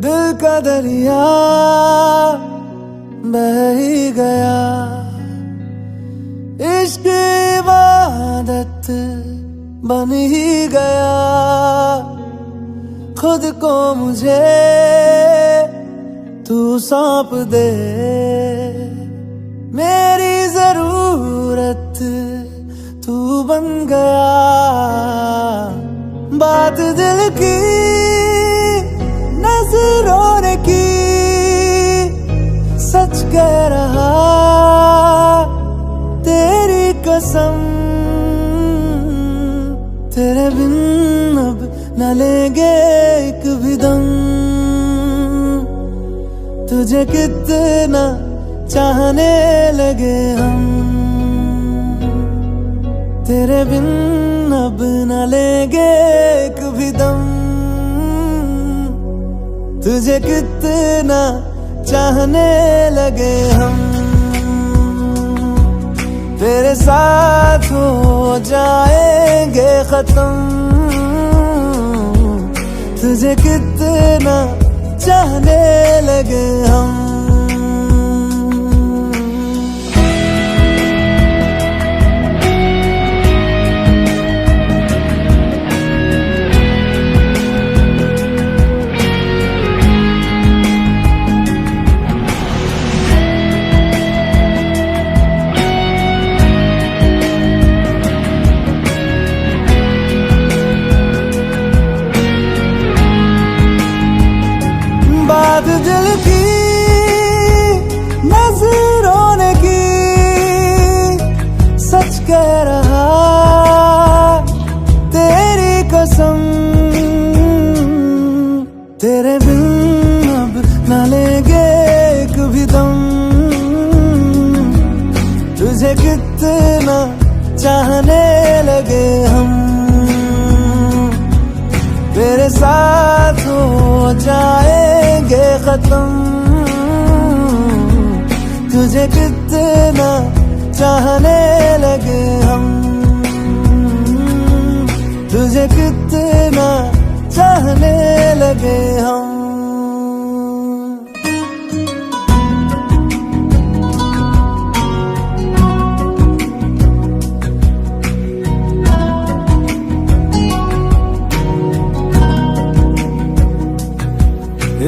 दिल का दरिया बह ही गया, इश्क इबादत बन ही गया। खुद को मुझे तू सौंप दे, मेरी जरूरत तू बन गया। बात दिल की नजरों ने की, सच कह रहा तेरी कसम। तेरे बिन अब न लेंगे एक भी दम, तुझे कितना चाहने लगे हम। तेरे बिन अब न लेंगे एक भी दम, तुझे कितना चाहने लगे हम। तेरे साथ हो जाएंगे खत्म, तुझे कितना चाहने लगे हम। बात दिल की नजरों ने की, सच कह रहा तेरी कसम। तेरे बिन अब न लेंगे एक भी दम, तुझे कितना चाहने लगे हम। तेरे साथ हो जाएंगे खत्म, तुझे कितना चाहने लगे हम। तुझे कितना चाहने लगे हम।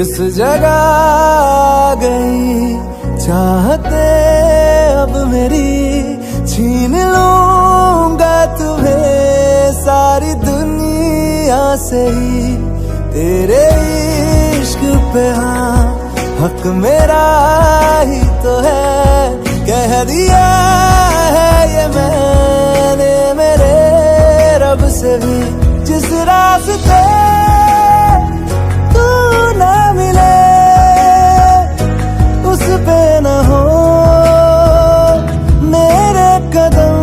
इस जगह आ गई चाहते अब मेरी, छीन लूंगा तुम्हें सारी दुनिया से ही। तेरे इश्क पे हाँ हक मेरा ही तो है, कह दिया है ये मैंने मेरे रब से भी। जिस रास्ते ना मिले उस पे न हो मेरे कदम।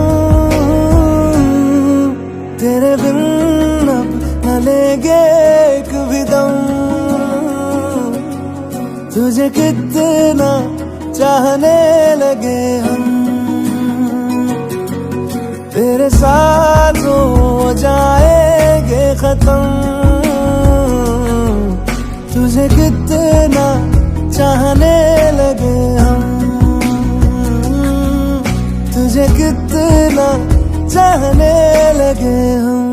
तेरे बिन अब न लेंगे एक भी दम, तुझे कितना चाहने लगे हम। तेरे साथ हो जाएंगे खत्म, तुझे कितना चाहने लगे हम। तुझे कितना चाहने लगे हम।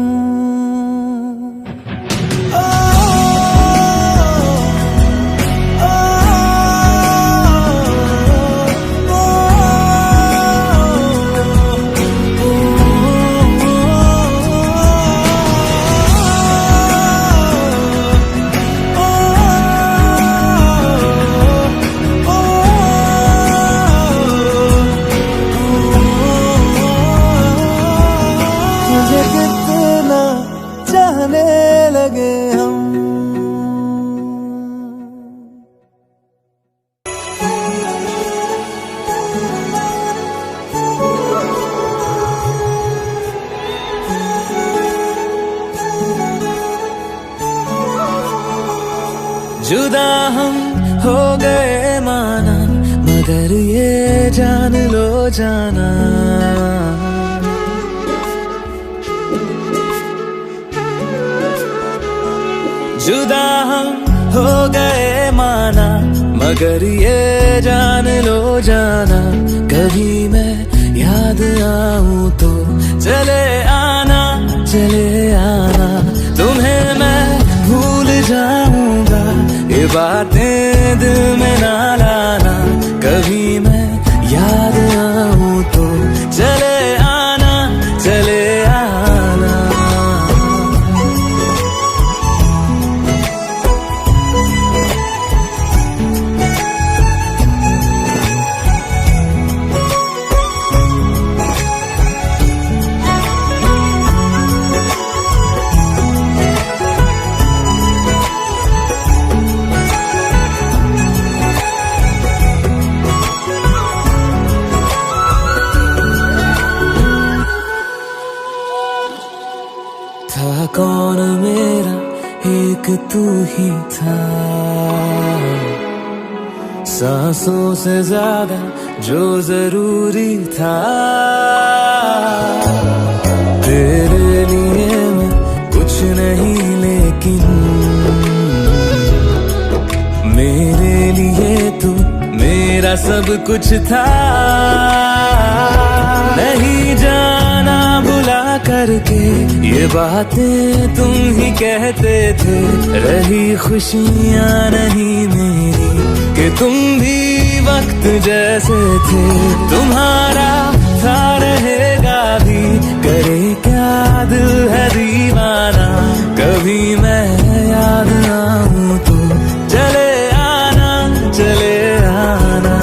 चाहने लगे हम। जुदा हम हो गए माना, मगर ये जान लो जाना, जुदा हम हो गए मगर ये जान लो जाना, कभी मैं याद आऊं तो चले आना, चले आना। तुम्हें मैं भूल जाऊंगा, ये बातें दिल में ना लाना। कभी मैं याद आऊं तो चले आना, चले आना। था कौन मेरा, एक तू ही था, सांसों से ज्यादा जो जरूरी था। तेरे लिए मैं कुछ नहीं, लेकिन मेरे लिए तू मेरा सब कुछ था। नहीं जाना बुला करके, ये बातें तुम ही कहते थे। रही खुशियाँ नहीं मेरी, कि तुम भी वक्त जैसे थे। तुम्हारा था रहेगा भी, करे क्या दिल है दीवाना। कभी मैं याद आऊं तो चले आना, चले आना।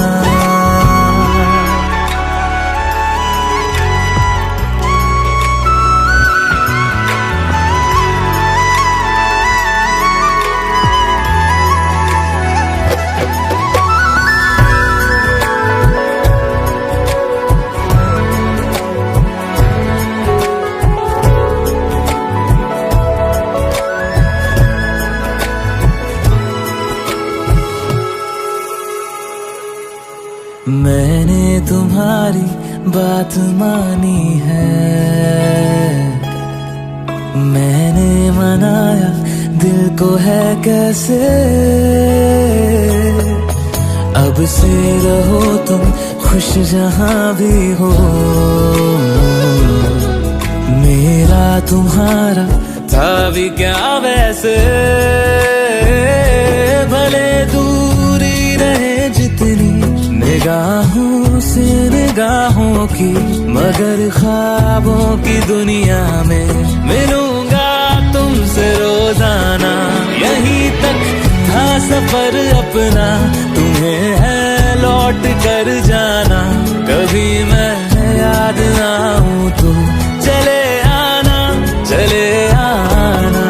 मैंने तुम्हारी बात मानी है, मैंने मनाया दिल को है कैसे। अब से रहो तुम खुश जहां भी हो, मेरा तुम्हारा था भी क्या वैसे। भले दूरी रहे जितनी निगाहों से निगाहों की, मगर ख्वाबों की दुनिया में मिलूंगा तुमसे रोजाना। यहीं तक था सफर अपना, तुम्हें है लौट कर जाना। कभी मैं याद आऊं तो चले आना, चले आना।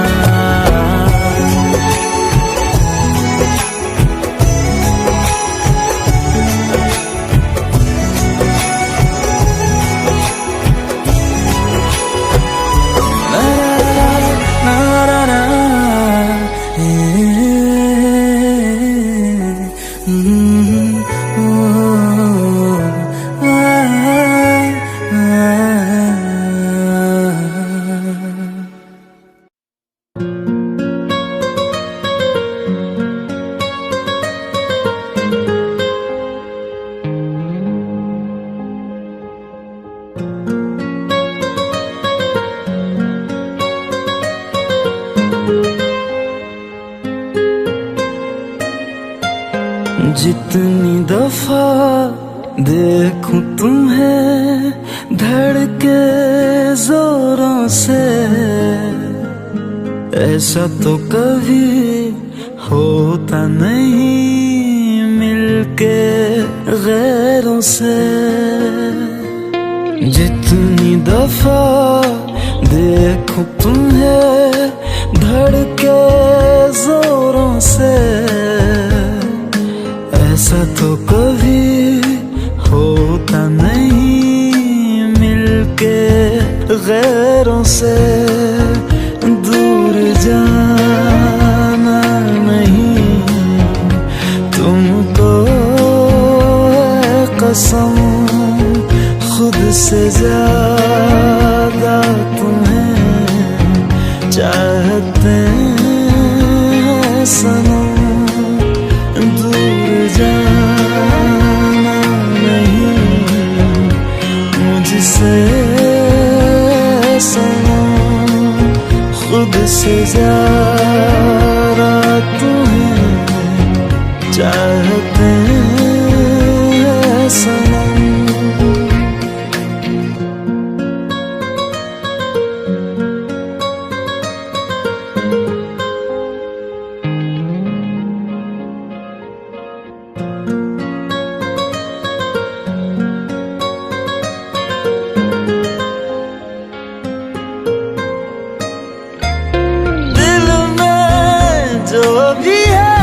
जितनी दफा देखूं तुम्हें धड़के जोरों से, ऐसा तो कभी होता नहीं मिलके गैरों से। जितनी दफा देखूं तुम्हें धड़के जोरों से, ऐसा तो कभी होता नहीं मिलके गैरों से। दूर जाना नहीं तुमको कसम, खुद से ज्यादा तुम्हें चाहते हैं सनम। दूर से ज्यादा तुम्हें चाहते हैं सनम। जो भी है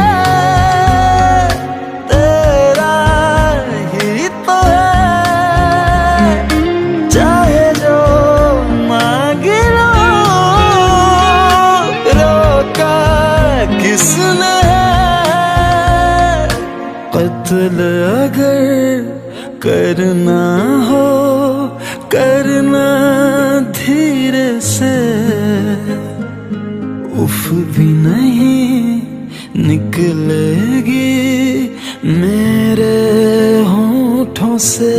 तेरा ही तो है, चाहे जो मांग लो, रोका किसने है। कत्ल अगर करना हो करना धीरे से, उफ भी नहीं निकलेगी मेरे होठों से।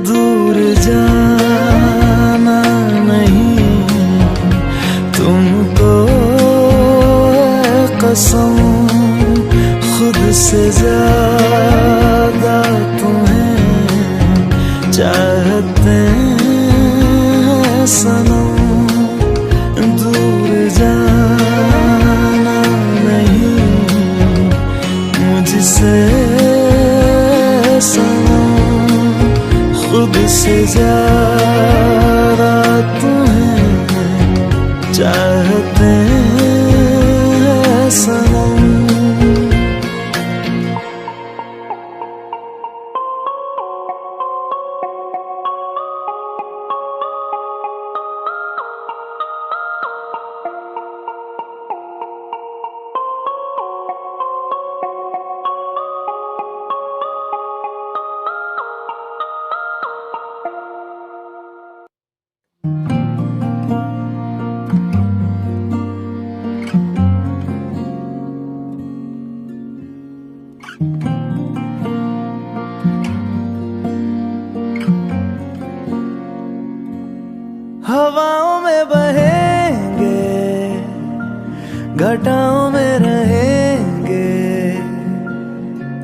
दूर जाना नहीं तुमको कसम, खुद से ज्यादा तुम्हें चाहते हैं सनम। दूर जाना नहीं मुझसे सनम, खुद से ज्यादा तुम्हें चाहते हैं सनम। हवाओं में बहेंगे, घटाओं में रहेंगे,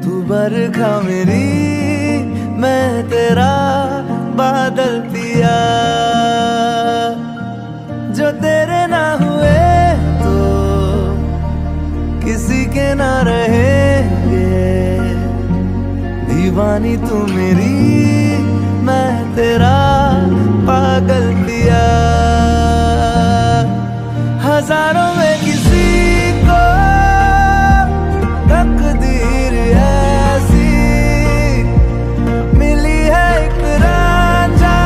तू बरखा मेरी मैं तेरा बादल पिया। जो तेरे ना हुए तो किसी के ना रहेंगे, दीवानी तू मेरी मैं तेरा पागल पिया। हजारों में किसी को तकदीर ऐसी मिली है, एक रांझा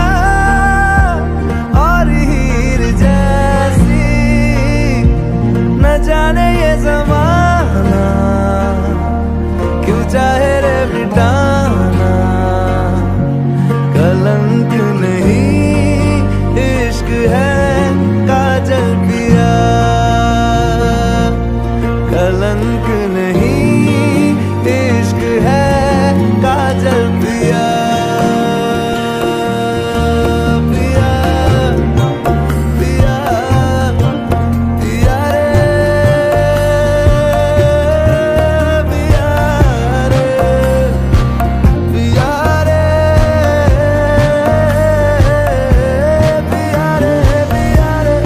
और हीर जैसी। न जाने ये ज़माना क्यों चाहे रे मिटाना, कलंक नहीं इश्क है काजल पिया। कलंक नहीं इश्क है काजल पिया। पिया पिया पिया रे, पिया रे, पिया रे, पिया रे, पिया रे।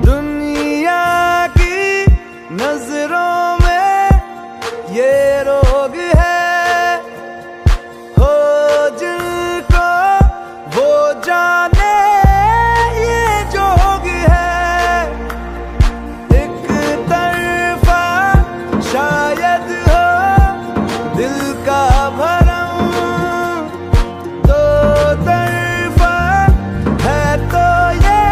दुनिया की नजरों में ये रोग है, हो जिनको वो जाने ये जोग है। एक तरफा शायद हो दिल का भरम, दो तरफा है तो ये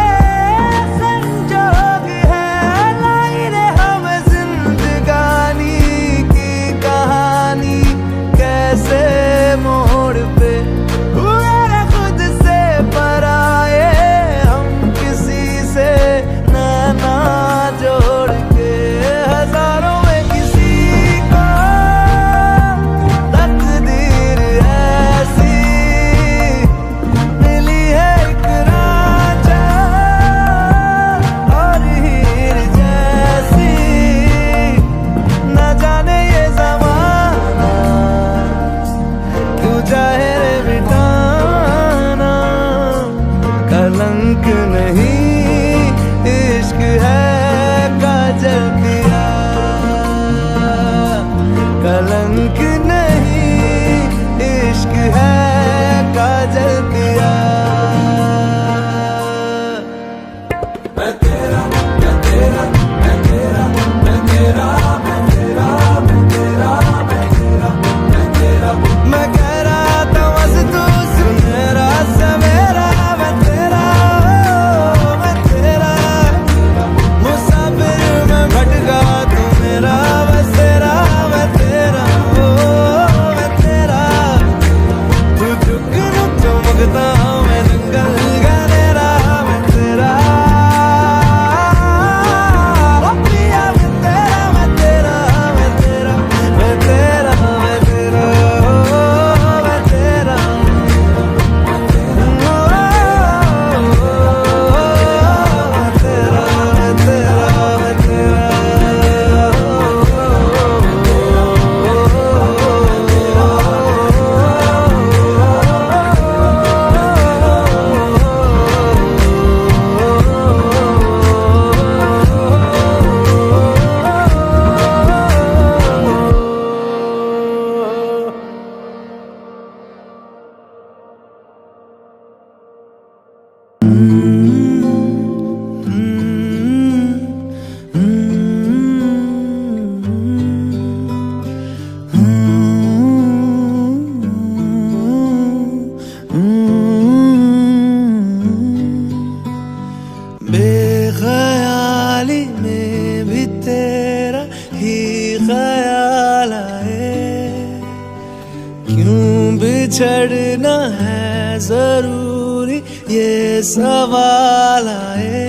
क्यों बिछड़ना है जरूरी, ये सवाल आए।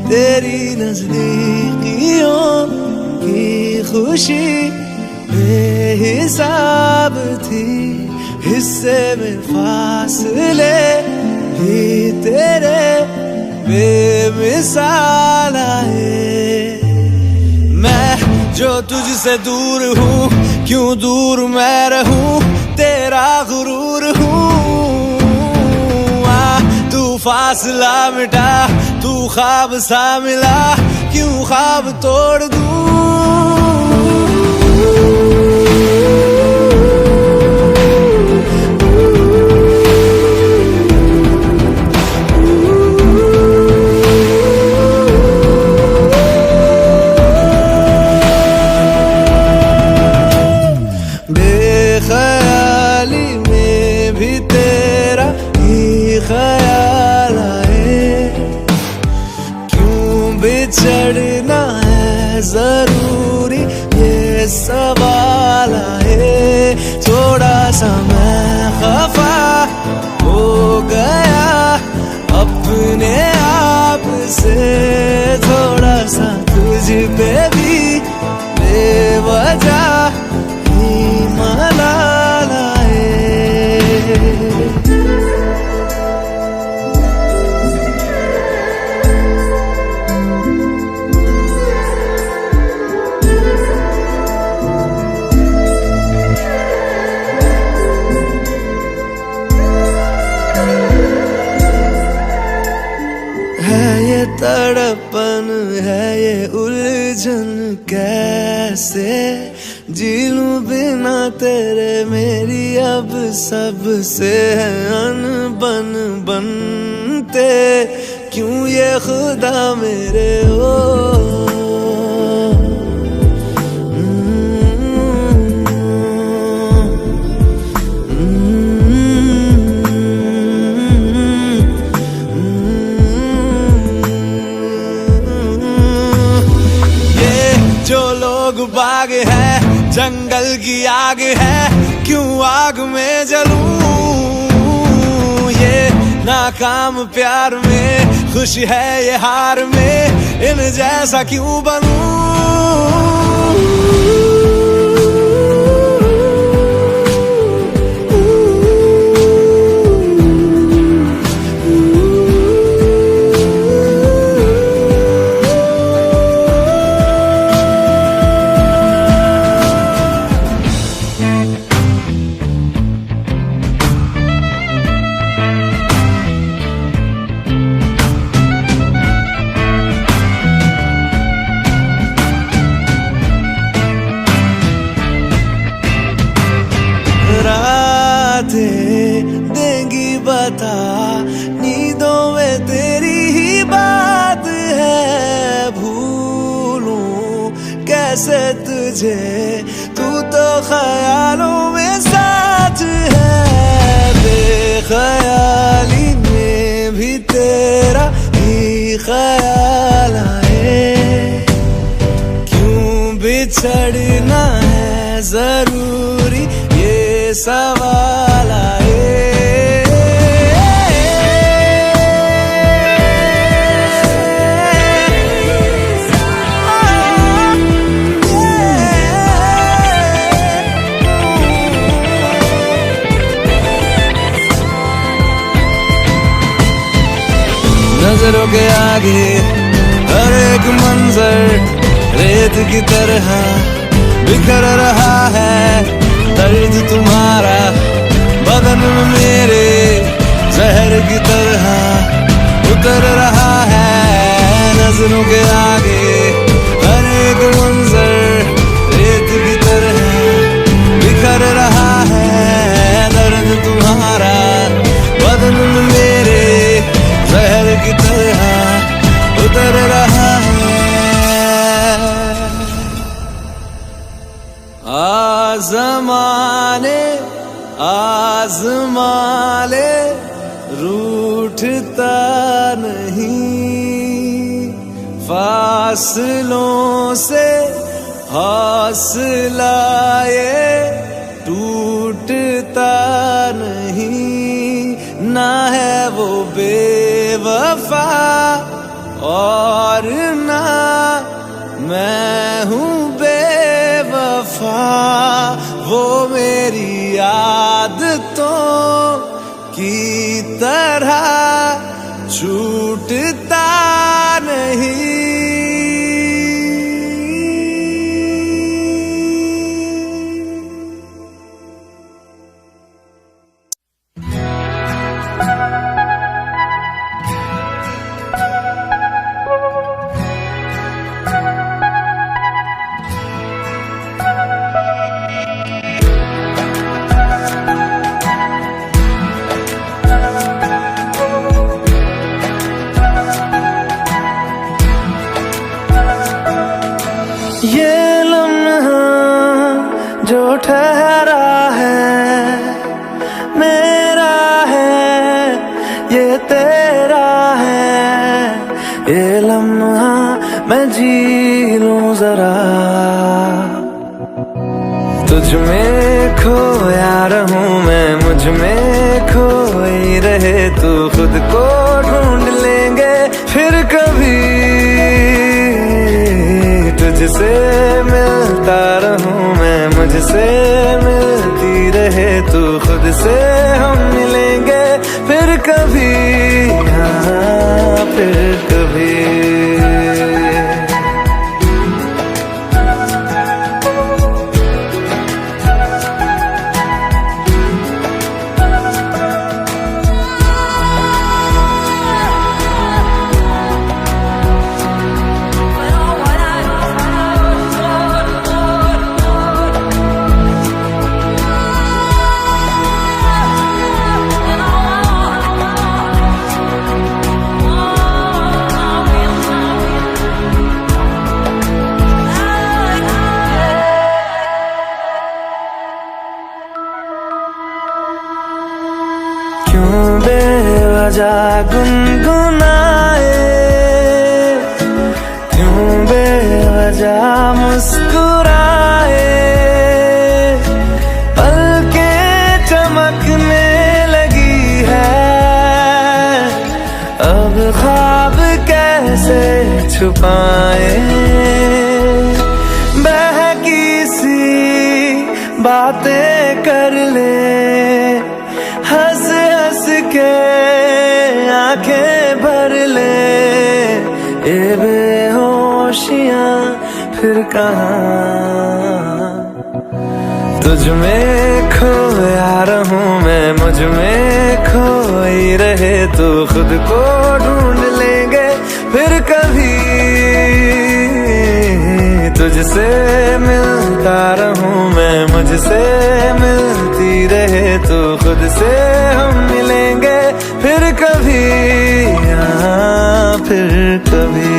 तेरी नजदीकियों की खुशी बेहिसाब थी, हिस्से में फासले ही तेरे बेमिसाल आए। मैं जो तुझसे दूर हूँ, क्यों दूर मैं रहूं, तेरा गुरूर हूँ। तू फासला मिटा, तू ख्वाब सा मिला, क्यों ख्वाब तोड़ दूं। बेख्याली में भी तेरा ही ख्याल आए। क्यों बिछड़ना है जरूरी, ये सवाल आए। थोड़ा सा मैं खफा हो गया अपने आप से, थोड़ा सा तुझ पे भी बेवजह मलाल आए। है ये तड़पन, है ये उलझन, कैसे जी लूं बिना तेरे। मेरी अब सबसे है अनबन बनते, क्यों ये खुदा मेरे हो। जो लोग बाग है, जंगल की आग है, क्यों आग में जलूं। ये नाकाम प्यार में, खुश है ये हार में, इन जैसा क्यों बनूं। देंगी बता, नींदों में तेरी ही बात है। भूलूं कैसे तुझे, तू तो ख्यालों में साथ है। बेख्याली में भी तेरा ही ख्याल आए। क्यों बिछड़ना है जरूरी, ये सवाल आए। नजरों के आगे हर एक मंजर रेत की तरह बिखर रहा है। दर्द तुम्हारा बदन में मेरे जहर की तरह उतर रहा है। नजरों के आगे हर एक मंजर रेत की तरह बिखर रहा है। दर्द तुम्हारा बदन में मेरे जहर की तरह उतर रहा है। आज़माने आज़माले रूठता नहीं, फासलों से हौसला ये टूटता वो मेरी आदतों की तरह छूटता नहीं। ये लम्हा जो ठहरा है मेरा है, ये तेरा है। ये लम्हा मैं जी लूं जरा, तुझ में खोया रहूं मैं, मुझ में खोई रहे तू। खुद को ढूंढ लेंगे फिर कभी, तुझसे मिलता रहूं मैं, मुझसे मिलती रहे तू। खुद से हम मिलेंगे फिर कभी, हाँ फिर कभी। क्यों बेवजह गुनगुनाए, क्यों बेवजह मुस्कुराए। पलकें चमकने लगी है, अब ख्वाब कैसे छुपाए। बहकी सी बातें कर ले, हंस हंस के आंखें भर ले। ये बेहोशियां फिर कहाँ, तुझ में खोया रहूं मैं, मुझ में खोई रहे तू। खुद को ढूंढ लेंगे फिर कभी, तुझसे मिलता रहूं मैं, मुझसे मिलती रहे तू। खुद से हम मिलेंगे फिर कभी, हाँ फिर कभी।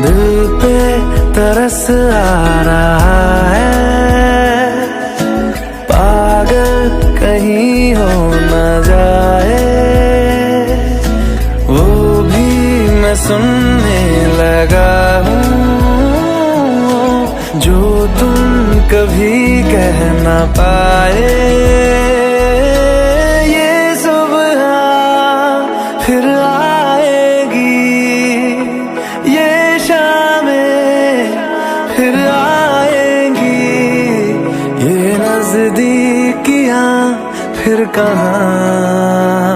दिल पे तरस आ रहा है, पागल कहीं हो न जाए। वो भी मैं सुनने लगा हूँ, जो तुम कभी कह न पाए। ये सुबह फिर आएगी, ये फिर आएंगी। ये नजदीकियां फिर कहाँ,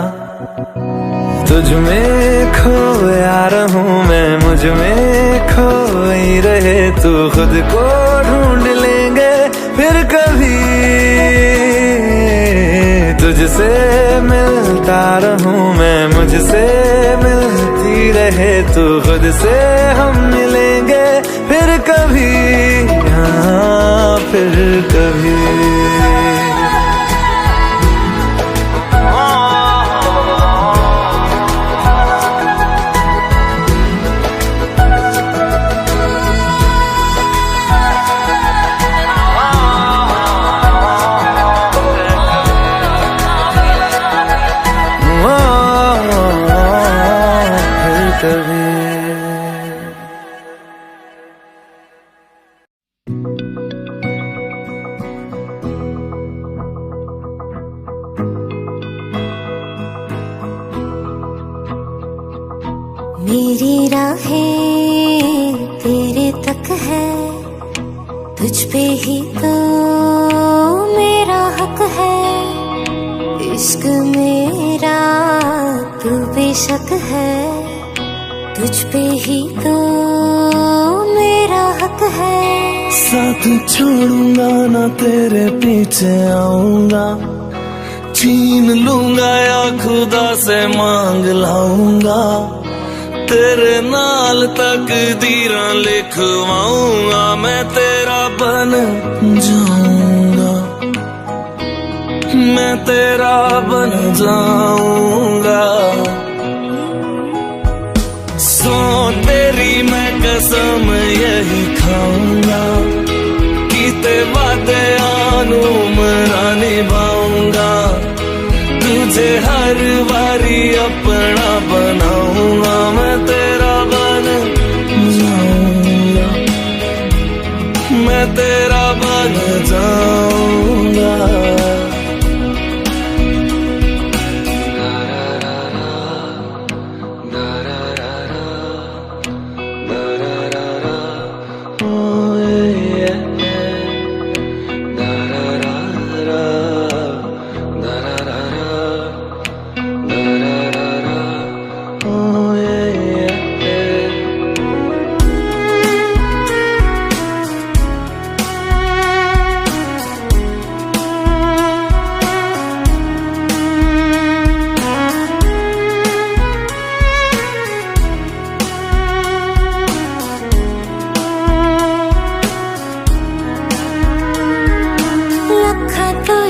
तुझ में खोया रहूं मैं, मुझ में खोई रहे तू। खुद को ढूंढ लेंगे फिर कभी, तुझसे मिलता रहूं मैं, मुझसे मिलती रहे तू। खुद से हम मिलेंगे फिर कभी, हाँ फिर कभी। फिर कभी। मेरी राहें तेरे तक है, तुझ पे ही तो मेरा हक है। इश्क मेरा तू बेशक है, तुझ पे ही तो मेरा हक है। साथ छोड़ूंगा ना तेरे पीछे आऊंगा, छीन लूंगा या खुदा से मांग लाऊंगा। तेरे नाल तकदीरां लिखवाऊंगा, मैं तेरा बन जाऊंगा, मैं तेरा बन जाऊंगा। सो तेरी मैं कसम यही खाऊंगा, कीते वादे आनू मरा निभाऊंगा। तुझे हर बारी अपना बनाऊंगा, मैं तेरा बन जाऊंगा, मैं तेरा बन जाऊंगा।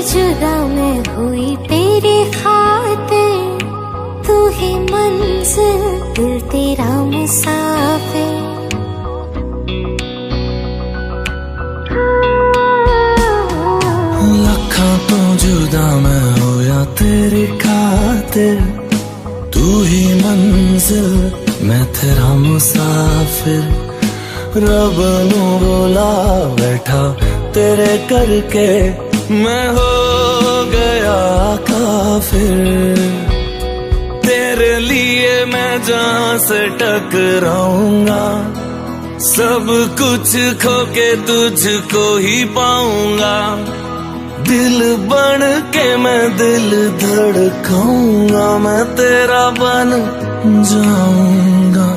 जुदा मैं हुई तेरी खातिर, तू ही मंजिल दिल तेरा मुसाफिर। लखा तो जुदा मैं होया तेरी खातिर, तू ही मंजिल मैं तेरा मुसाफिर। रब नू बोला बैठा तेरे करके, मैं हो गया काफिर। तेरे लिए मैं जहां से टकराऊंगा, सब कुछ खो के तुझको ही पाऊंगा। दिल बन के मैं दिल धड़काऊंगा, मैं तेरा बन जाऊंगा,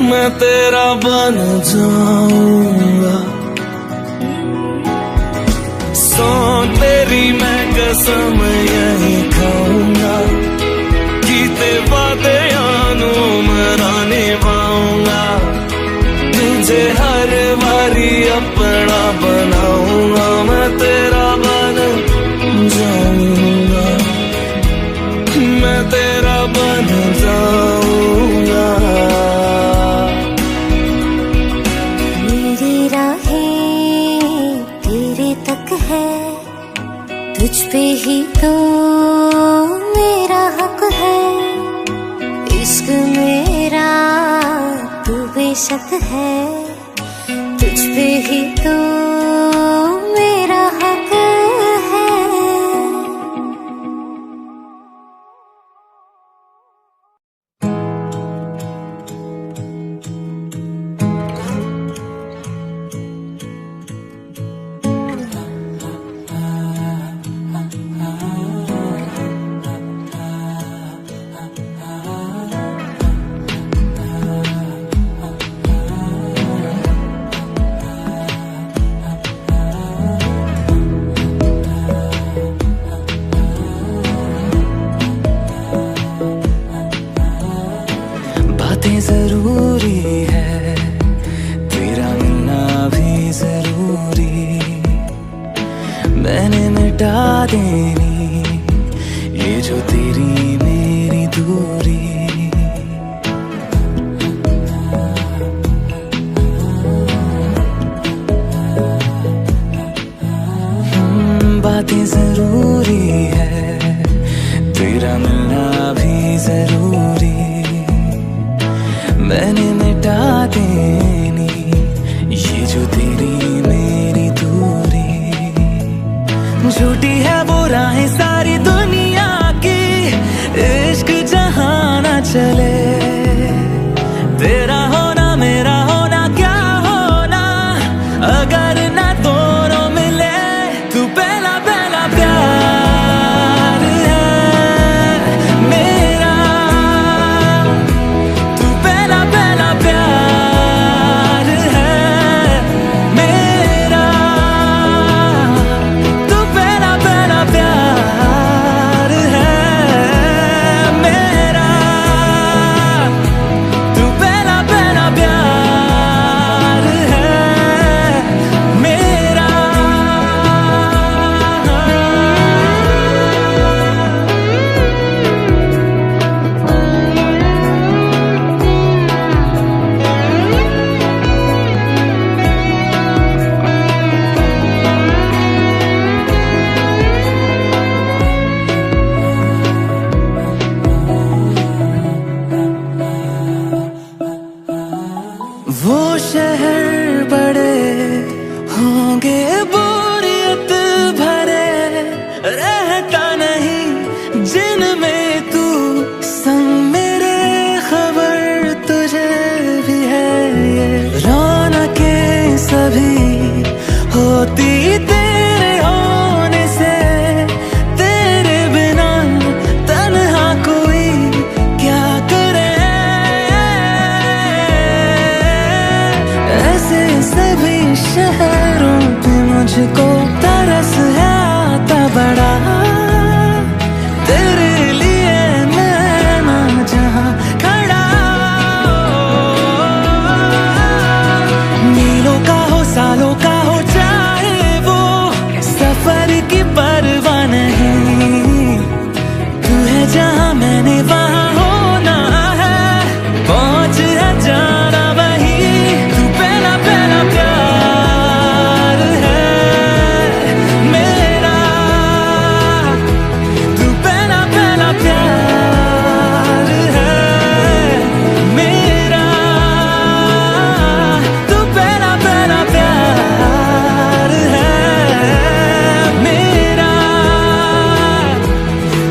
मैं तेरा बन जाऊंगा। सो तेरी मैं कसम यही खाऊंगा, कीते वादे आनू मरा निभाऊंगा। तुझे हर बारी अपना बनाऊंगा, मैं तेरा बन जाऊंगा, मैं तेरा बन जाऊंगा। मेरी राहें तेरे तक है, तुझ पे ही तो मेरा हक है। इश्क मेरा तू बेशक है, तुझ पे ही तो मेरा हक है। बातें जरूरी है, तेरा मिलना भी जरूरी। मैंने मिटा देनी ये जो तेरी मेरी दूरी। बातें जरूरी है, तेरा मिलना भी जरूरी। मैंने मिटा देनी ये जो तेरी मेरी दूरी। झूठी है वो राहें सारी दुनिया की, इश्क जहां ना चले। तेरा होना मेरा होना क्या होना, अगर ना दोनों मिले। तू पहला पहला प्यार है मेरा, तू पहला पहला प्यार है मेरा, तू पहला पहला प्यार है मेरा, तू पहला पहला प्यार है मेरा। वो शहर बड़े होंगे बोरियत भरे, रहता नहीं जिनमें तू संग मेरे। खबर तुझे भी है ये रौनकें सभी होती तेरे होने से। तेरे बिना तन्हा कोई क्या करे, ऐसे सभी शहरों पे मुझको तरस है आता बड़ा। तेरे लिए मैं ना जहां खड़ा, मीलों का हो सालों का हो चाहे वो, सफर की परवाह नहीं। तू है जहां मैंने वहां होना है, पहुंच है जाना वही। तू पहला पहला प्यार है मेरा, तू पहला पहला प्यार है मेरा, तू पहला पहला प्यार है मेरा,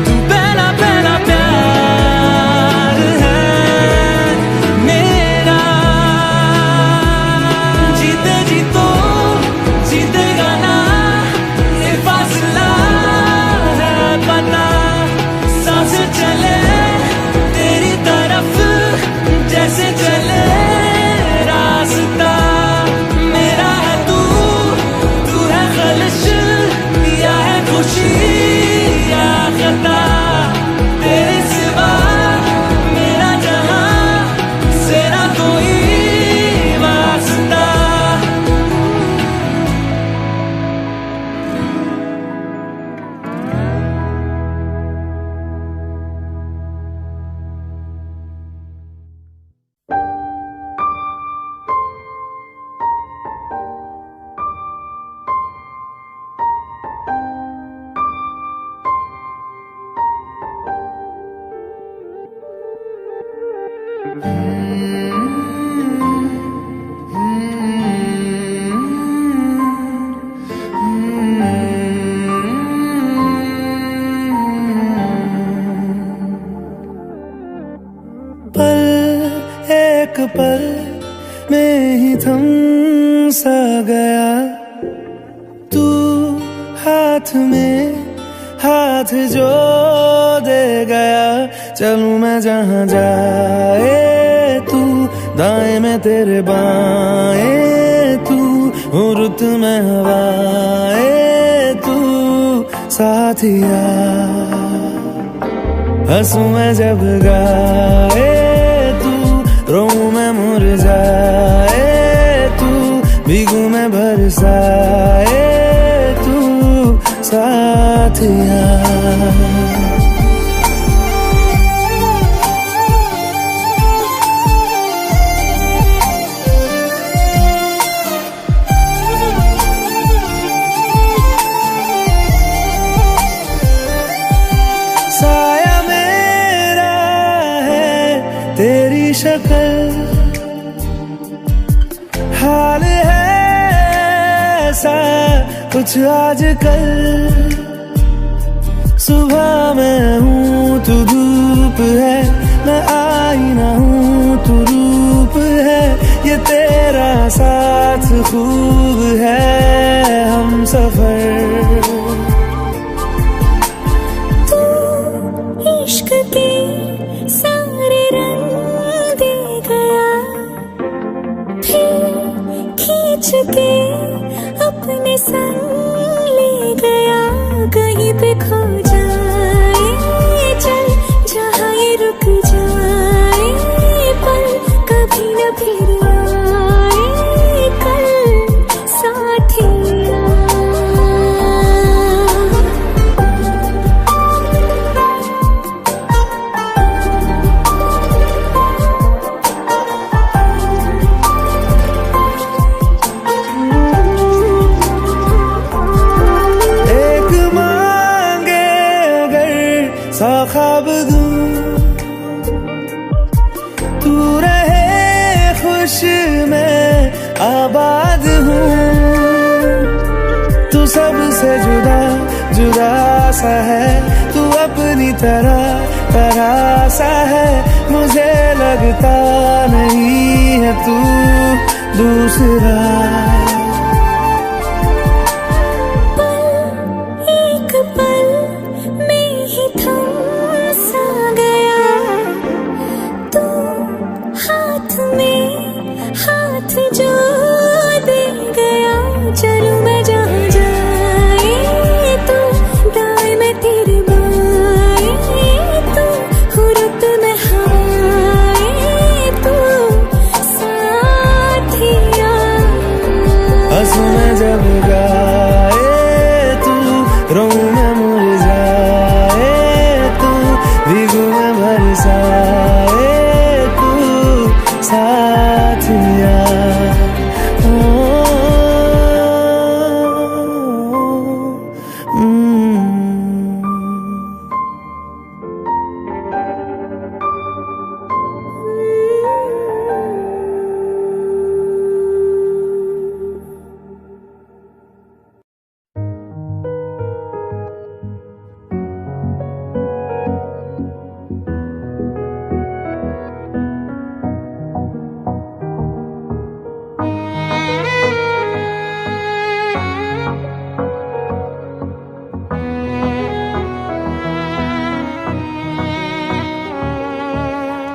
तू पहला पहला प्यार है मेरा। जीते जी तो जीतेगा ना, ये फासला है पता। सांस चले तेरी तरफ जैसे चले रास्ता। मेरा है तू, तू है खलिश या है खुशी या खता। तेरे सिवा मेरा जहां से ना कोई वास्ता। पल एक पल में ही थम सा गया, तू हाथ में हाथ जो दे गया। चलूं मैं जहां जाए तू, दाएं में तेरे बाएं तू, रुत में हवाएं तू साथिया। हंसूं मैं जब गाए तू, रोऊं मैं मुरझाए तू, भीगूं मैं बरसाए तू साथिया। साया मेरा है तेरी शक्ल, हाल है ऐसा कुछ आजकल। सुबह मैं हूँ तू धूप है, मैं आईना हूँ तू रूप है। ये तेरा साथ खूब है हम सफर। तू इश्क के सारे रंग दे गया, फिर खींच के अपने संग ले गया। कहीं पे खो जाए चल जहाँ ये रुक जाए, पर कभी न फिर आए कल साथिया। सा ख्वाब दूं तू रहे खुश मैं आबाद हूँ। तू सबसे जुदा जुदा सा है, तू अपनी तरह सा है। मुझे लगता नहीं है तू दूसरा। हाथ जो दे गया, चलूं मैं जहाँ जाए तू, दाएं मैं तेरे बाएं तू, खुरुत में हवाएं तू साथिया। हंसूं मैं जब गाए तू, रोऊं मैं मुरझाए तू, भीगूं मैं बरसाए तू साथिया।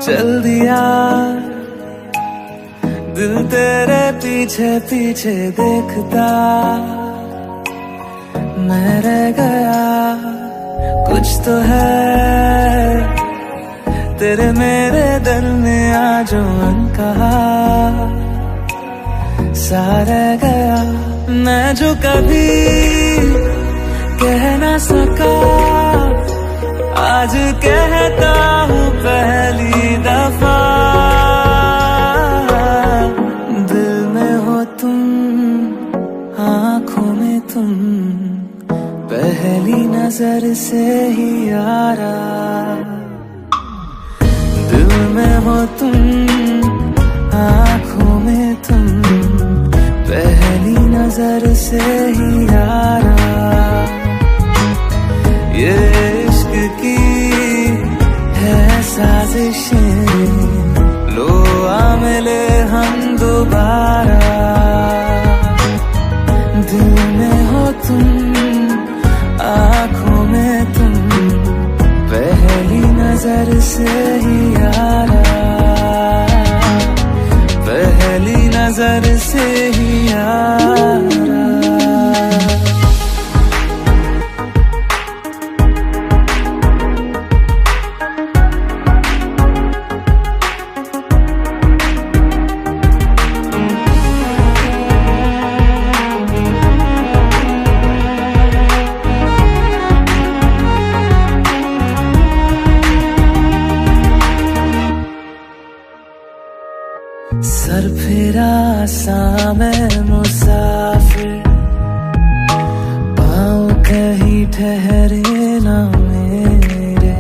चल दिया दिल तेरे पीछे पीछे देखता, मैं रह गया कुछ तो है तेरे मेरे दरमियां जो अनकहा सा रह गया। मैं जो कभी कह ना सका आज कहता हूँ पहली दफा। दिल में हो तुम, आँखों में तुम, पहली नजर से ही यारा। दिल में हो तुम, आँखों में तुम, पहली नजर से ही यारा। ये इश्क की है साजिशें, लो आ मिले हम दोबारा। दिल में हो तुम, आँखों में तुम, पहली नजर से ही यारा। पहली नजर से ही यारा। सर फिरा सा मैं मुसाफिर, पाँव कहीं ठहरे ना मेरे।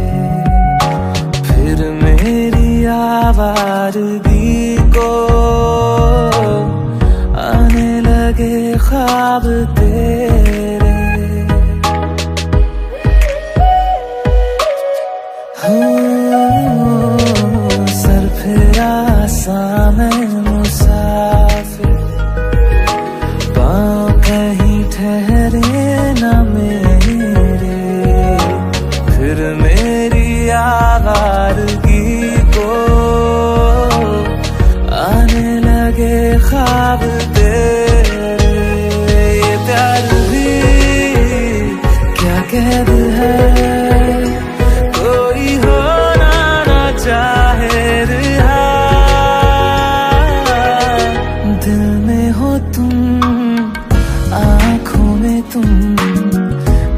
फिर मेरी आवाज आवारगी को आने लगे ख्वाब तेरे। सर फिरा सा मैं मुसाफिर, पाँव कहीं ठहरे न मेरे। फिर मेरी आवारगी को आने लगे ख्वाब तेरे। ये प्यार भी क्या कैद है, कोई होना ना चाहे रिहा। दिल में हो तुम, आँखों में तुम,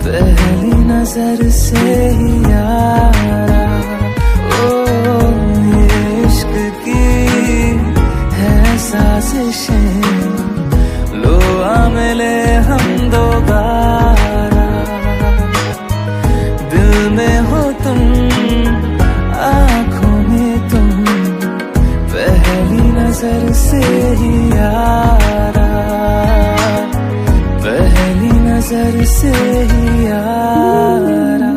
पहली नजर से ही यारा। ओ ये इश्क की है साजिशें, लो आ मिले हम दोबारा। दिल में हो तुम, आँखों में तुम, पहली नजर से ही यारा। पहली नजर से ही यारा।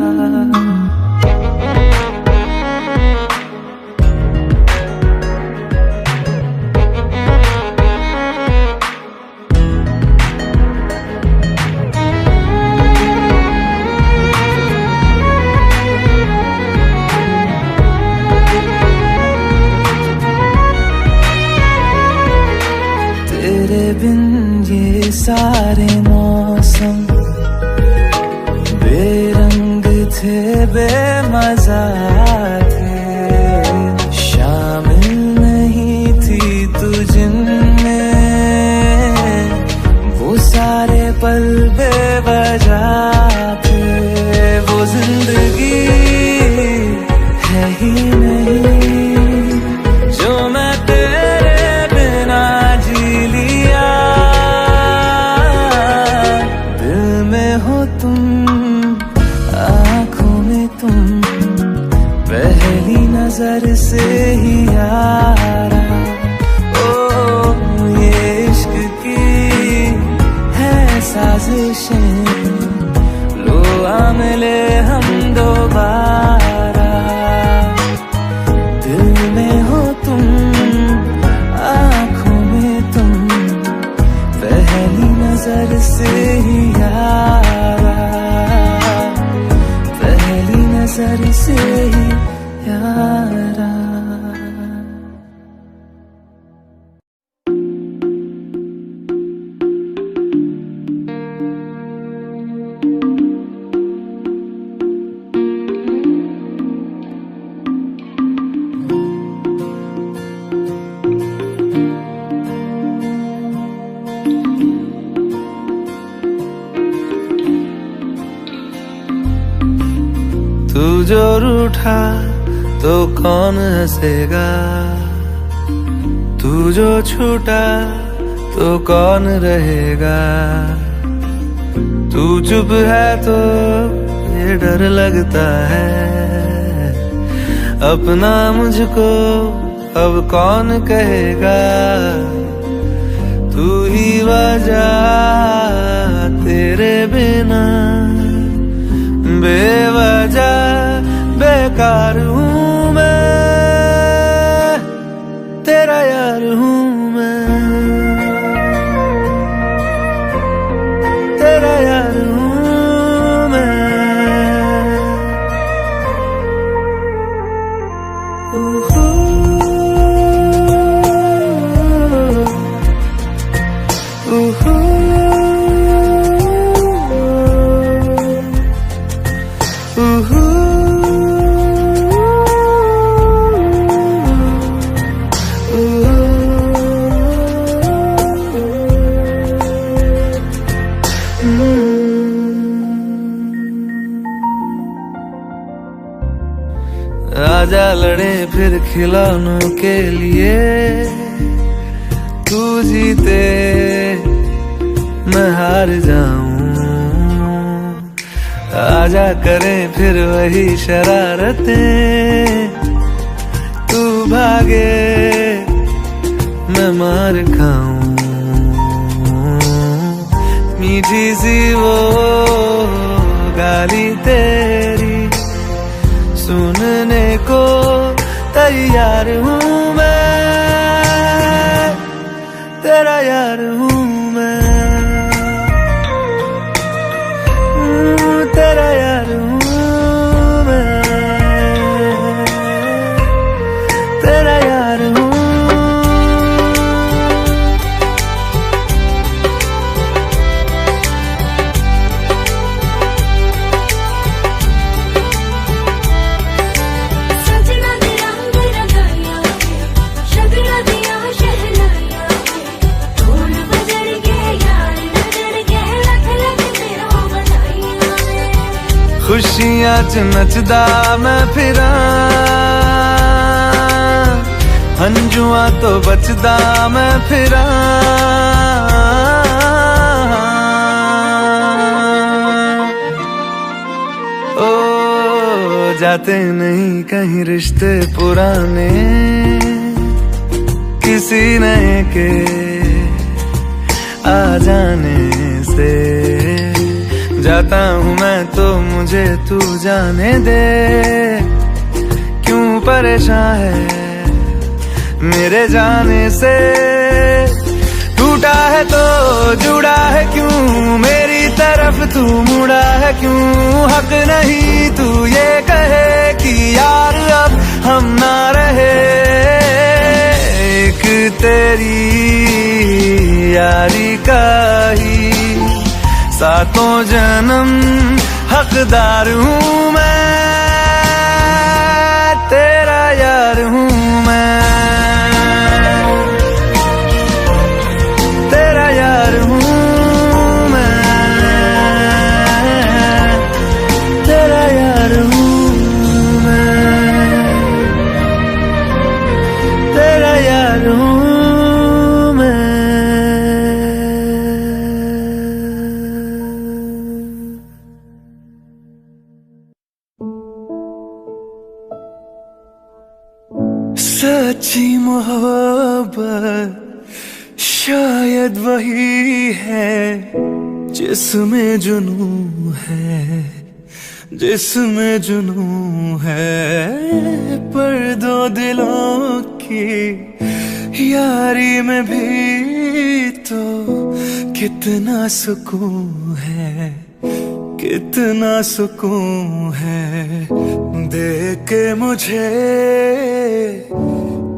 तेरे बिन ये सारे मौसम बेरंग थे, बेमजा थे। शामिल नहीं थी तू जिनमें, वो सारे पल बेवजह थे। वो जिंदगी है ही नहीं जो मैं तेरे बिना जी लिया। दिल में हो तुम, आँखों में तुम, पहली नजर से ही यारा। ओ ये इश्क की है साजिशें, लो आ मिले हम दोबारा। दिल में हो तुम, आँखों में तुम, पहली नजर से ही यारा। पहली नजर से ही यारा। तू जो रूठा तो कौन हंसेगा, तू जो छूटा तो कौन रहेगा। तू चुप है तो ये डर लगता है, अपना मुझको अब कौन कहेगा। तू ही वजह, तेरे बिना बेवजह बेकार हूँ मैं, तेरा यार हूँ मैं, तेरा यार हूँ मैं। आजा लड़े फिर खिलौनों के लिए, तू जीते मैं हार जाऊं। आजा करें फिर वही शरारतें, तू भागे मैं मार खाऊं, मीठी सी वो गाली तेरी सुनने को तैयार हूँ मैं, तेरा यार हूँ मैं, तेरा यार हूँ मैं, तेरा यार हूँ। खुशियां च नचदा मैं फिरा, हंजुआ तो बचदा मैं फिरा, ओ जाते नहीं कहीं रिश्ते पुराने किसी नए के आ जाने से, जाता हूँ मैं तो मुझे तू जाने दे, क्यों परेशान है मेरे जाने से, टूटा है तो जुड़ा है क्यों मेरी तरफ तू मुड़ा है क्यों, हक नहीं तू ये कहे कि यार अब हम ना रहे, एक तेरी यारी का ही सातों जन्म हकदार हूँ मैं, तेरा यार हूँ मैं, तेरा यार हूँ मैं, तेरा यार हूँ मैं, तेरा यार हूँ मैं। सच्ची मोहब्बत शायद वही है जिसमें जुनून है, जिसमें जुनून है, पर दो दिलों की यारी में भी तो कितना सुकून है, कितना सुकून है, देख के मुझे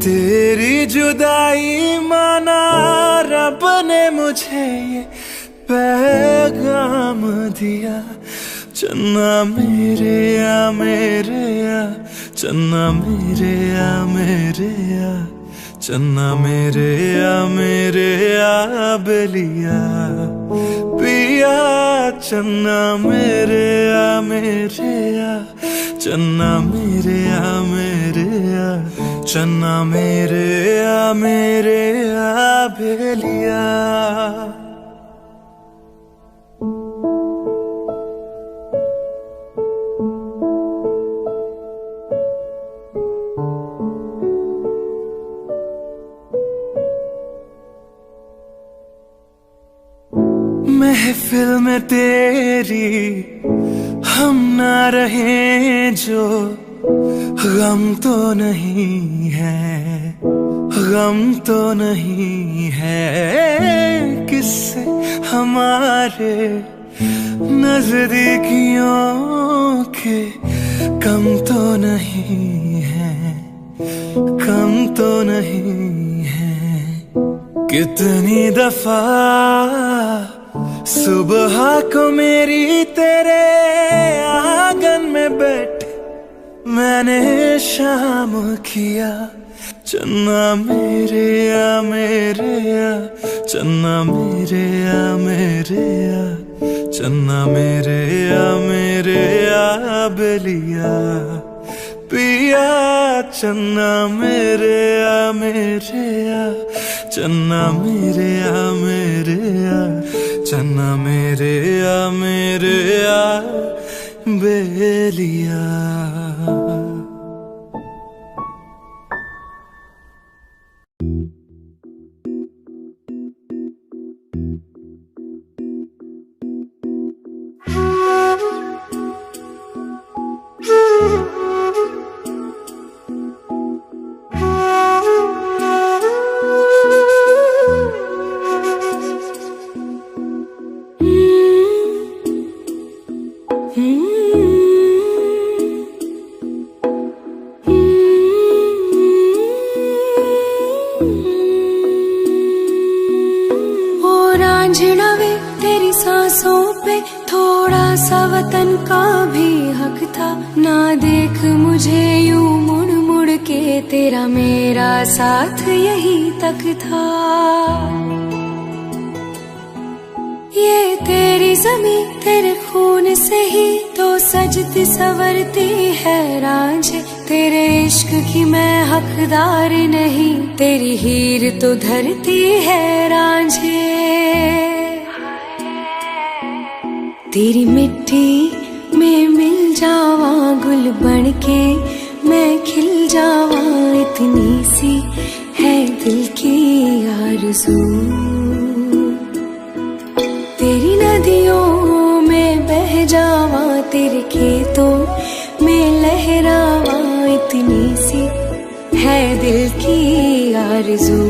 तेरी जुदाई माना रब ने मुझे ये पैगाम दिया, चन्ना मेरे आ मेरे आ, चन्ना मेरे आ मेरे आ, चन्ना मेरे आ मेरे आ बेलिया पिया, चन्ना मेरे आ मेरे आ, चन्ना मेरे आ मेरे आ, चन्ना मेरे आ मेरे आ बेलिया। महफिल में तेरी हम ना रहे जो गम तो नहीं है, गम तो नहीं है, किससे हमारे नजदीकियों के कम तो नहीं है, कम तो नहीं है, कितनी दफा सुबह को मेरी तेरे आंगन में बैठ मैंने शाम किया, चन्ना मेरे आ मेरे आ, चन्ना मेरे आ मेरे आ, चन्ना मेरे आ मेरे आ बेलिया पिया, चन्ना मेरे आ मेरे आ, चन्ना मेरे आ मेरे आ, चन्ना मेरे आ मेरे आ बेलिया। वे तेरी सांसों पे थोड़ा सा वतन का भी हक था। ना देख मुझे यूं मुड़ मुड़ के, तेरा मेरा साथ यही तक था। ये तेरी ज़मीं तेरे खून से ही तो सजती संवरती है रांझे। तेरे इश्क की मैं हकदार नहीं, तेरी हीर तो धरती है रांझे। तेरी मिट्टी में मिल जावा गुल बन के, मैं खिल जावा, इतनी सी है दिल की आरज़ू। तेरी नदियों में बह जावा, तेरे खेतों में लहरावा, इतनी सी है दिल की आरज़ू।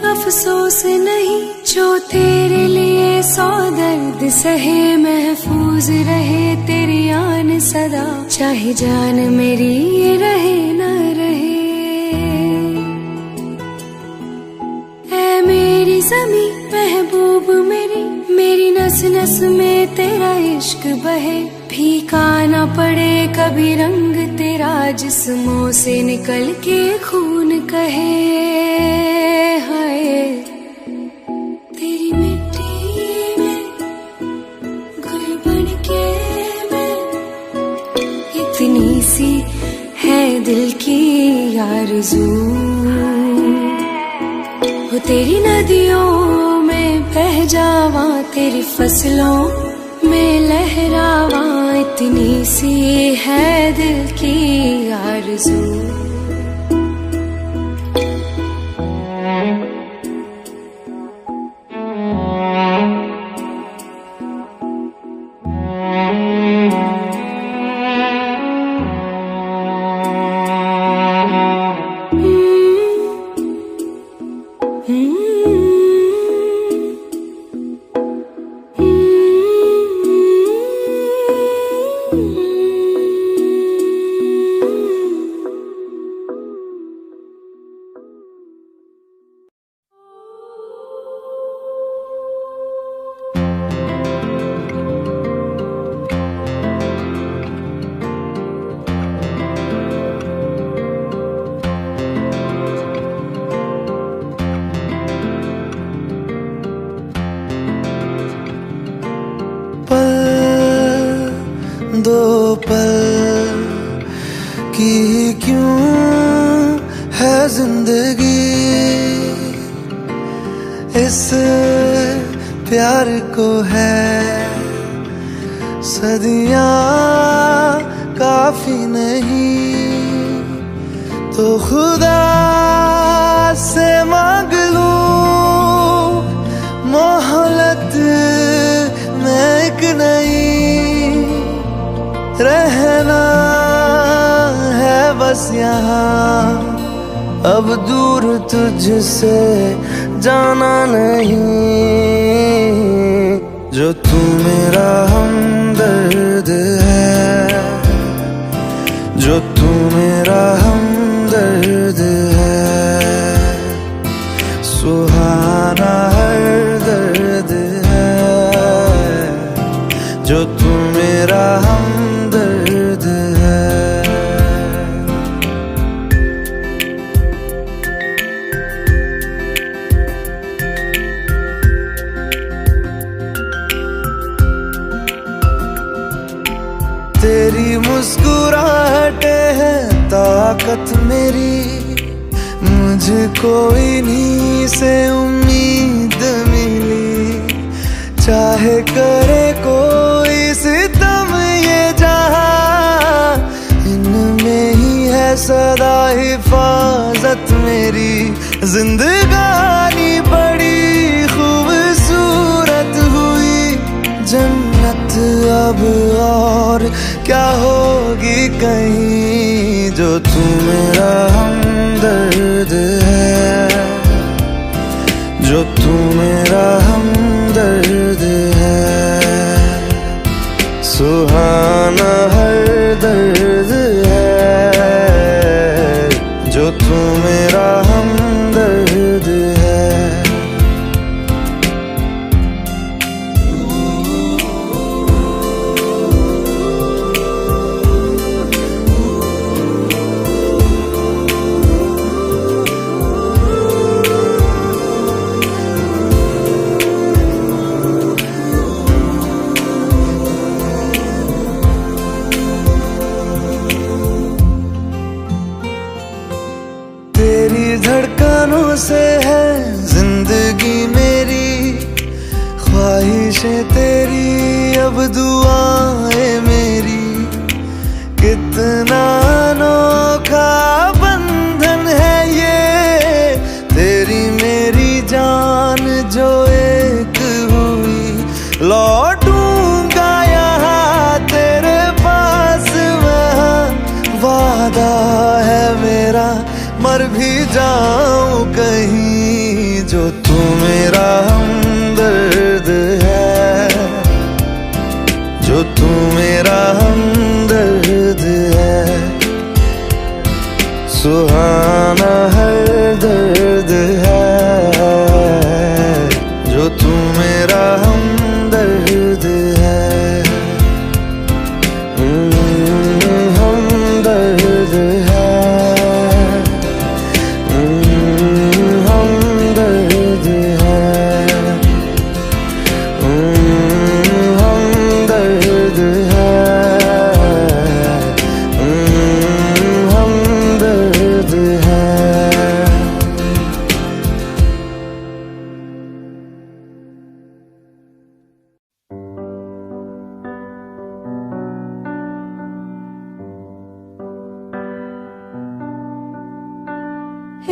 अफसोस नहीं जो तेरे लिए सौ दर्द सहे, महफूज रहे तेरी आन सदा, चाहे जान मेरी ये रहे न रहे। ऐ मेरी ज़मीं महबूब मेरी, मेरी नस नस में तेरा इश्क बहे। फीका ना पड़े कभी रंग तेरा, जिस्मों से निकल के खून कहे। तेरी मिट्टी में गुल बन के मैं, इतनी सी है दिल की आरज़ू। हो तेरी नदियों में बह जावा, तेरी फसलों में लहरावा, इतनी सी है दिल की आरज़ू। दो पल की क्यों है जिंदगी, इस प्यार को है सदियां काफी नहीं। तो खुदा से मांग लूं मोहलत में एक नई, रहना है बस यहाँ, अब दूर तुझसे जाना नहीं। जो तू मेरा हमदर्द है, जो तू मेरा हमदर्द है, सुहाना हर दर्द है। जो तू मेरा हमदर्द है। मुस्कुराहटे है ताकत मेरी, मुझको इन्हीं से उम्मीद मिली। चाहे करे कोई सितम ये जहां, इनमें ही है सदा हिफाजत मेरी। जिंदगानी बड़ी खूबसूरत हुई, जन्नत अब और क्या होगी कहीं, जो तू मेरा हमदर्द है, जो तू मेरा हमदर्द है। सुहाना हर दर्द है, जो तू मेरा हमदर्द है। तेरी धड़कनों से है जिंदगी मेरी, ख्वाहिशें तेरी अब दुआएं मेरी। कितना अनोखा बंधन है ये, तेरी मेरी जान जो एक हुई। लौटूंगा यहाँ तेरे पास मैं, वादा है मेरा मर भी जाऊं कहीं, जो तू मेरा हमदर्द है, जो तू मेरा हमदर्द है। सुहाना हर दर्द है, जो तू मेरा हमदर्द है। हमदर्द है,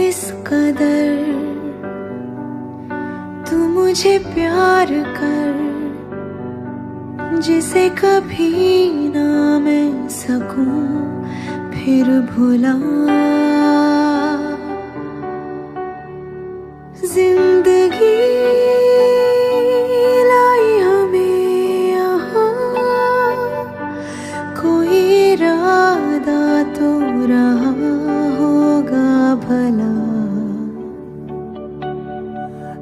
इस कदर तू मुझे प्यार कर, जिसे कभी ना मैं सकूं फिर भुला। जिंदगी लाई हमें यहाँ, कोई इरादा तो रहा होगा भला।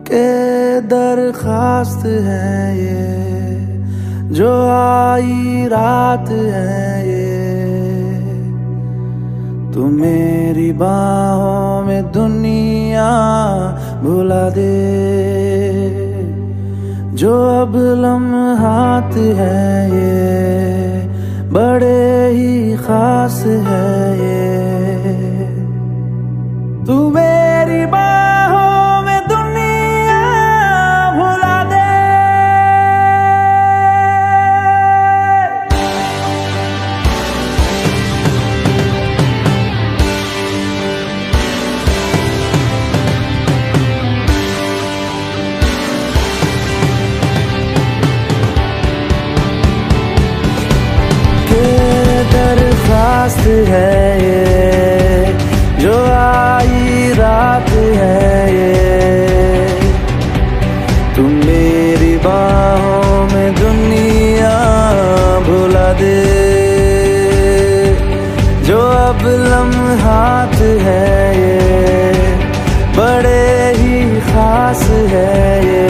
के दरखास्त है ये, जो आई रात है ये। तू मेरी बाहों में दुनिया भुला दे, जो अब लम्हात है ये बड़े ही खास है ये। तू मेरी बाहों में दुनिया भुला दे। दरखास्त है ये, जो आई रात है ये। तुम मेरी बाहों में दुनिया भुला दे, जो अब लम्हात है ये बड़े ही खास है ये।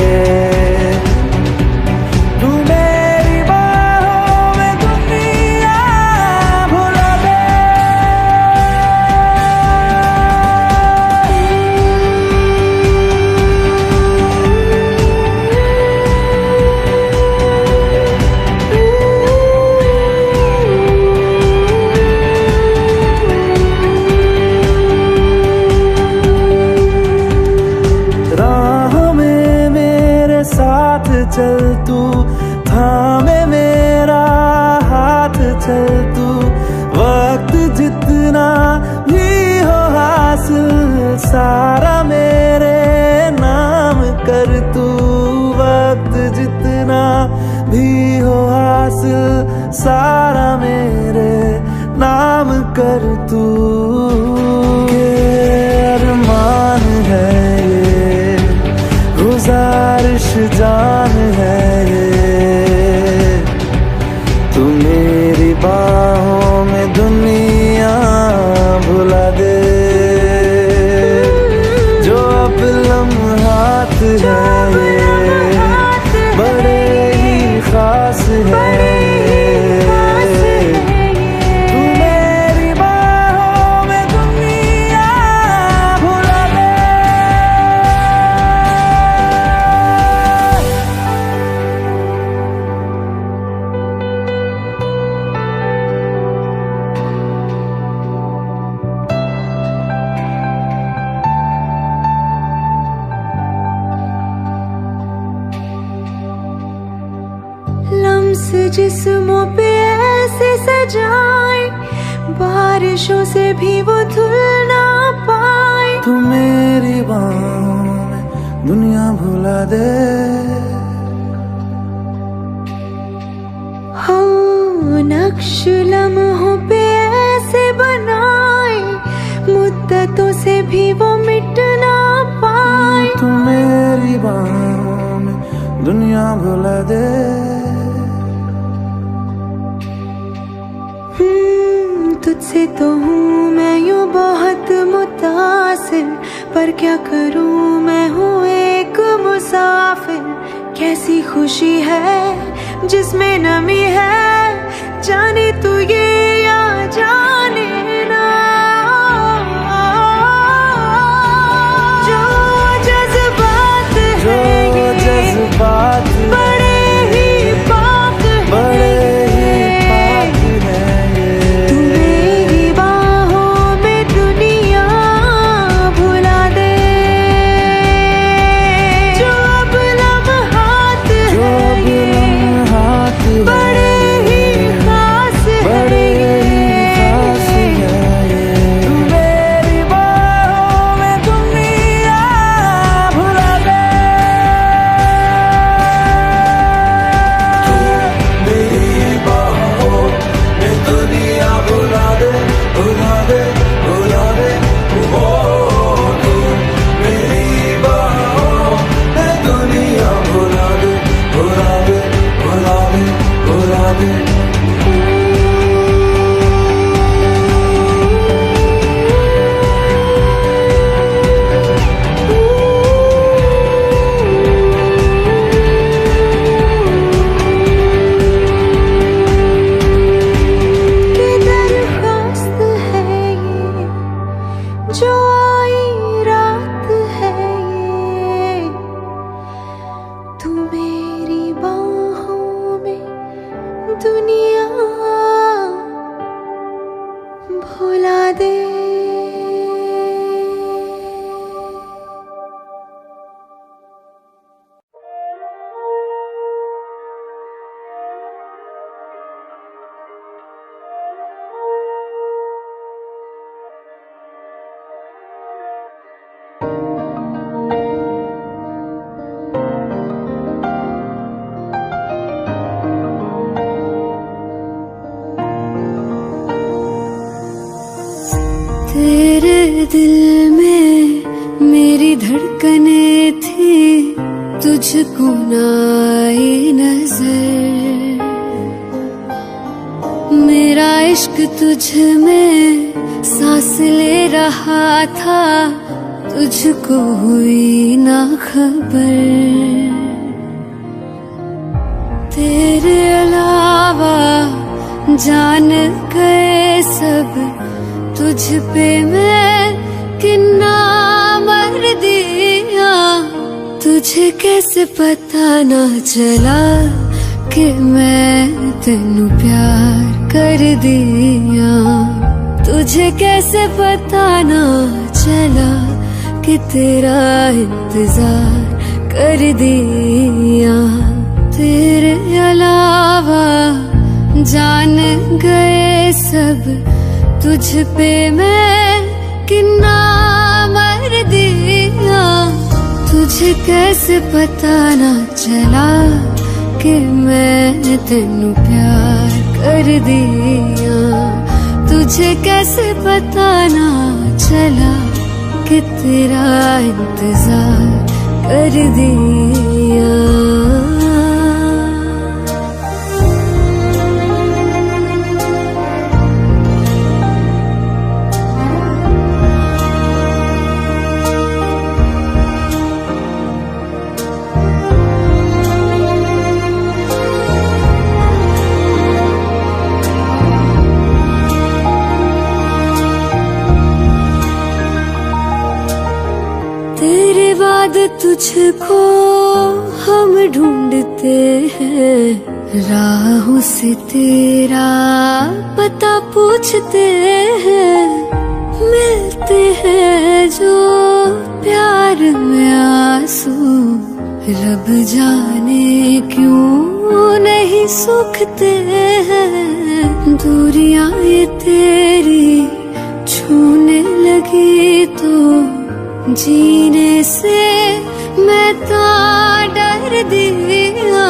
तू, थामे मेरा हाथ चल तू। वक्त जितना भी हो हासिल सारा मेरे नाम कर तू। वक्त जितना भी हो हासिल सारा मेरे नाम कर तू। अरमान है ये, गुजारिश जान है ये, तू मेरी बाहों में दुनिया भुला दे। जो अब लम्हात है ये बड़े ही खास है। जिस्मों पे ऐसे सजाए, बारिशों से भी वो धुल ना पाए। तू मेरी बाहों में दुनिया भुला दे। हाँ, नक्श लम्हों पे ऐसे बनाए, मुद्दतों से भी वो मिट ना पाए। तू मेरी बाहों में दुनिया भुला दे। तुझसे तो हूँ मैं यूँ बहुत मुतासिर, पर क्या करूँ मैं हूँ एक मुसाफिर। कैसी खुशी है जिसमें नमी है, जाने तू ये या जाने ना। जो जज्बात है ये जज्बात बड़े ही पाक है। तेरे दिल में मेरी धड़कने थी, तुझको ना आई नजर। मेरा इश्क तुझ में सांस ले रहा था, तुझको हुई ना खबर। तेरे अलावा जान गए सब, तुझ पे मैं किन्ना मर दिया। तुझे कैसे पता ना चला कि मैं तेनू प्यार कर दिया। तुझे कैसे पता ना चला कि तेरा इंतजार कर दिया। तेरे अलावा जान गए सब, तुझ पे मैं किन्ना मर दिया। तुझे कैसे पता ना चला कि मैं तेनू प्यार कर दिया। तुझे कैसे पता ना चला कि तेरा इंतजार कर दिया। तेरे बाद तुझको हम ढूंढते हैं, राहों से तेरा पता पूछते हैं। मिलते हैं जो प्यार में आंसू, रब जाने क्यों नहीं सूखते हैं। दूरियां ये तेरी छूने लगी तो जीने से मैं तो डर दिया।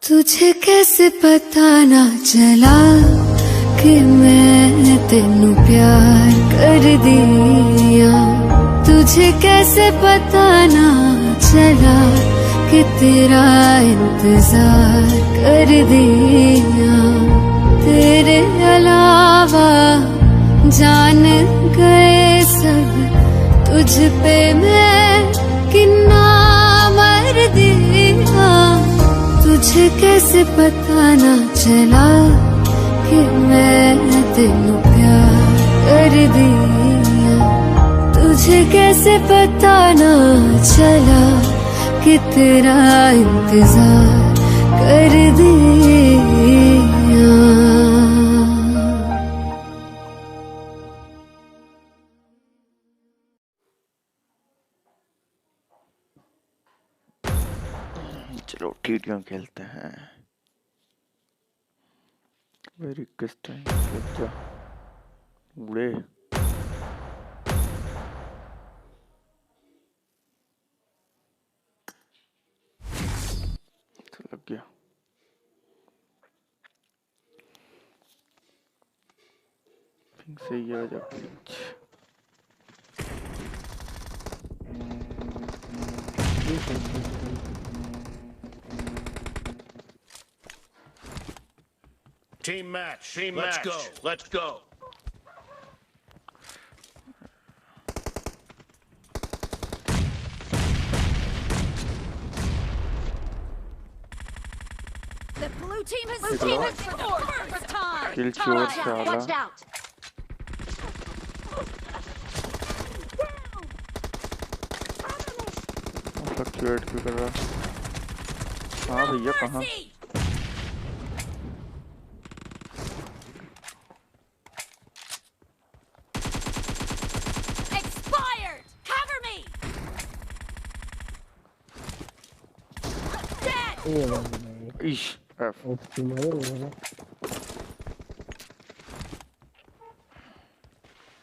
तुझे कैसे पता ना चला कि मैं तेनू प्यार कर दिया। तुझे कैसे पता ना चला कि तेरा इंतजार कर दिया। तेरे अलावा जान गए सब, तुझ पे मैं किन्ना मर दिया। तुझे कैसे पता ना चला कि मैं तेनू प्यार कर दिया। तुझे कैसे पता ना चला कि तेरा इंतजार कर दिया। चलो टीटियां खेलते हैं। वेरी किस टाइम बच्चा बूढ़े तो लग गया। फिर से ये आ जा please. Team match. Let's go. Let's go. The blue team has scored for the first time. Kill shot साला। Watch out. फ्लक्चुएट क्यों कर रहा? हाँ भैया कहाँ? Expired. Cover me. Dead. इश एफ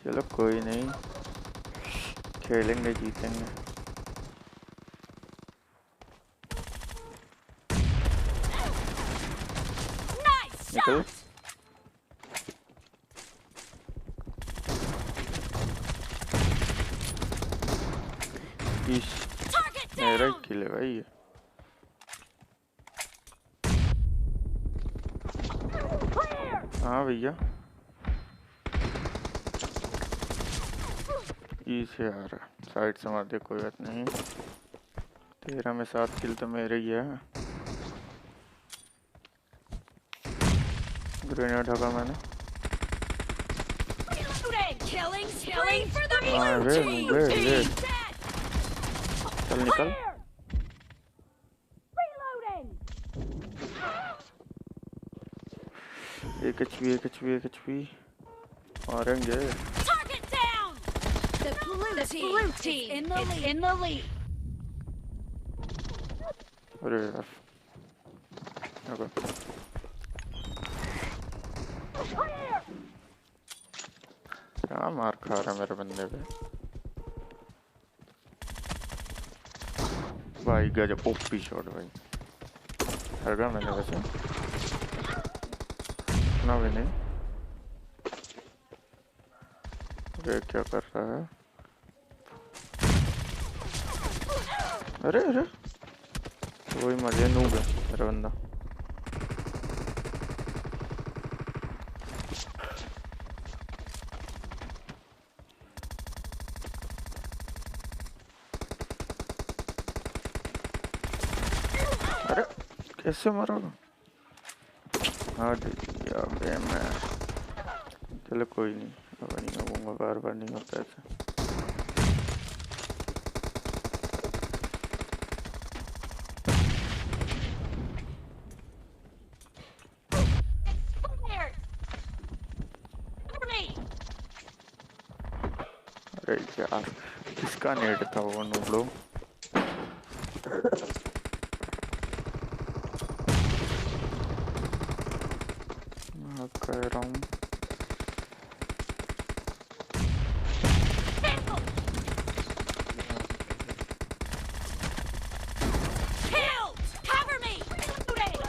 चलो कोई नहीं, खेलेंगे जीतेंगे। Nice निकल। shot. इश Target मेरा ही down. किल है भाई ये। हाँ भैया ई से आ रहा, साइड से मार दे, कोई बात नहीं। 13 में 7 किल तो मेरे ही है। ग्रेनेड हगा मैंने। Killing spree for the हाँ blue रे team. रे Dead. चल निकल। Reloading. एक एचपी मारेंगे। Target down. The blue team in the lead. अरे यार रुको। क्या मार खा रहा मेरे बंदे पे भाई, गजब ओपी शॉट भाई। हरगा मैंने वैसे ना भी नहीं। अरे क्या कर रहा है? अरे अरे वही मजे नूब है मेरा बंदा। अरे कैसे मरा? हाँ दिया बे मैं। चलो कोई नहीं, अब नहीं होगा, बार बार नहीं होता ऐसा। Cover me! अरे यार किसका नेट था वो नूबड़ो? मैं कह रहा हूँ Killed! Cover me! Reloading!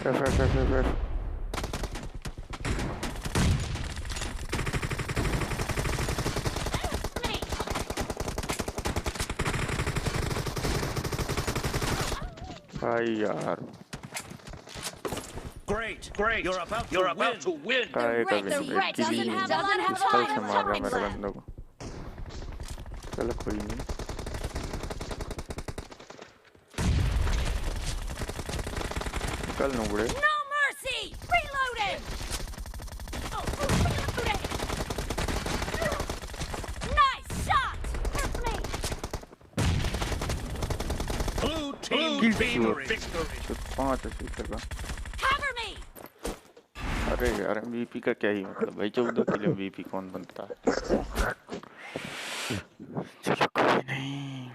F। Me! भाई यार Great. You're about to win. काय red- कभी the नहीं red किली doesn't have पिस्तौल से time मार रहा मेरे left. बंदों को। चलो कोई नहीं, कल नूबड़े। No mercy! Reloading! Reloading! Nice shot! Cover me! Blue team Kill victory. तो 5 ऐसे चला। Cover me! अरे यार MVP का क्या ही मतलब भाई, 14 किलो MVP कौन बनता है? चलो कोई नहीं।